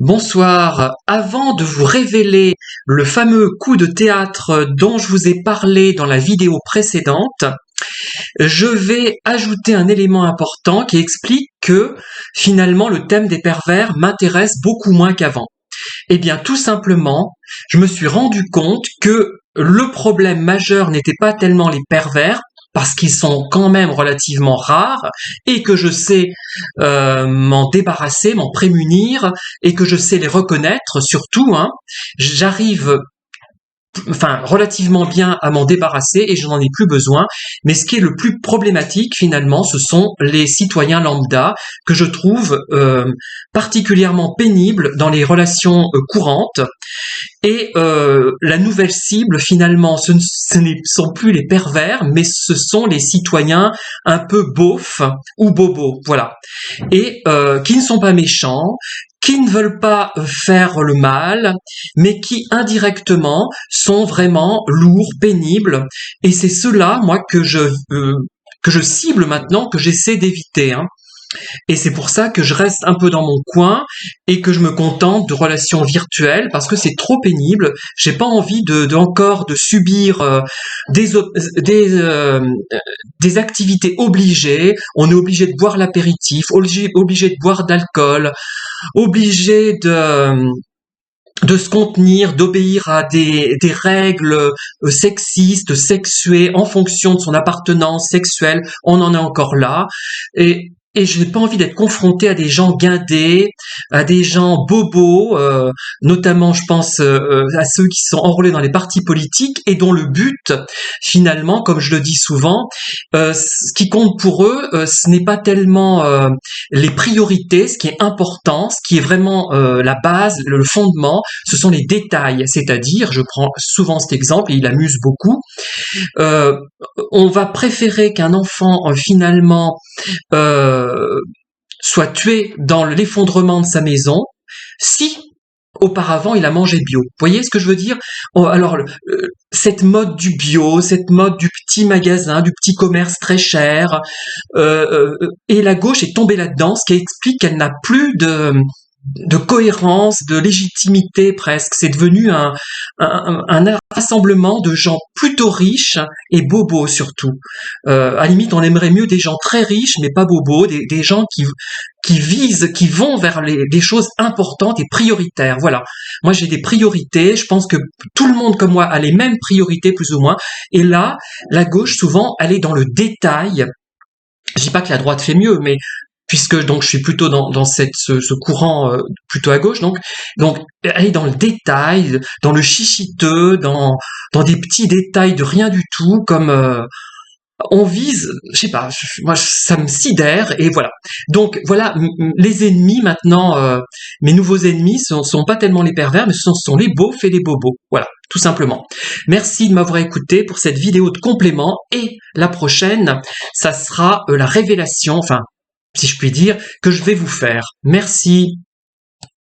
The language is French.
Bonsoir. Avant de vous révéler le fameux coup de théâtre dont je vous ai parlé dans la vidéo précédente, je vais ajouter un élément important qui explique que finalement le thème des pervers m'intéresse beaucoup moins qu'avant. Eh bien, tout simplement, je me suis rendu compte que le problème majeur n'était pas tellement les pervers, parce qu'ils sont quand même relativement rares, et que je sais m'en débarrasser, m'en prémunir, et que je sais les reconnaître surtout. J'arrive relativement bien à m'en débarrasser et je n'en ai plus besoin. Mais ce qui est le plus problématique finalement, ce sont les citoyens lambda que je trouve particulièrement pénibles dans les relations courantes. Et la nouvelle cible finalement, ce ne sont plus les pervers, mais ce sont les citoyens un peu beaufs ou bobos, voilà. Et qui ne sont pas méchants, qui ne veulent pas faire le mal, mais qui indirectement sont vraiment lourds, pénibles. Et c'est ceux-là, moi, que je cible maintenant, que j'essaie d'éviter. Et c'est pour ça que je reste un peu dans mon coin et que je me contente de relations virtuelles parce que c'est trop pénible. J'ai pas envie encore de subir des activités obligées. On est obligé de boire l'apéritif, obligé de boire d'alcool, obligé de se contenir, d'obéir à des règles sexistes, sexuées, en fonction de son appartenance sexuelle. On en est encore là. Et je n'ai pas envie d'être confronté à des gens guindés, à des gens bobos, notamment je pense à ceux qui sont enrôlés dans les partis politiques et dont le but, finalement, comme je le dis souvent, ce qui compte pour eux, ce n'est pas tellement les priorités, ce qui est important, ce qui est vraiment la base, le fondement, ce sont les détails. C'est-à-dire, je prends souvent cet exemple et il amuse beaucoup, on va préférer qu'un enfant finalement soit tué dans l'effondrement de sa maison si auparavant il a mangé bio. Vous voyez ce que je veux dire? Alors cette mode du bio, cette mode du petit magasin, du petit commerce très cher, et la gauche est tombée là-dedans, ce qui explique qu'elle n'a plus de cohérence, de légitimité presque. C'est devenu un rassemblement de gens plutôt riches et bobos surtout. À la limite, on aimerait mieux des gens très riches mais pas bobos, des gens qui visent, qui vont vers des choses importantes et prioritaires. Voilà. Moi, j'ai des priorités. Je pense que tout le monde comme moi a les mêmes priorités plus ou moins. Et là, la gauche souvent, elle est dans le détail. Je dis pas que la droite fait mieux, mais puisque donc je suis plutôt dans ce courant plutôt à gauche, donc aller dans le détail, dans le chichiteux, dans des petits détails de rien du tout, comme on vise, je sais pas, moi ça me sidère et voilà. Donc voilà, les ennemis maintenant, mes nouveaux ennemis sont pas tellement les pervers, mais ce sont les beaufs et les bobos. Voilà, tout simplement. Merci de m'avoir écouté pour cette vidéo de complément et la prochaine, ça sera la révélation, enfin si je puis dire, que je vais vous faire. Merci.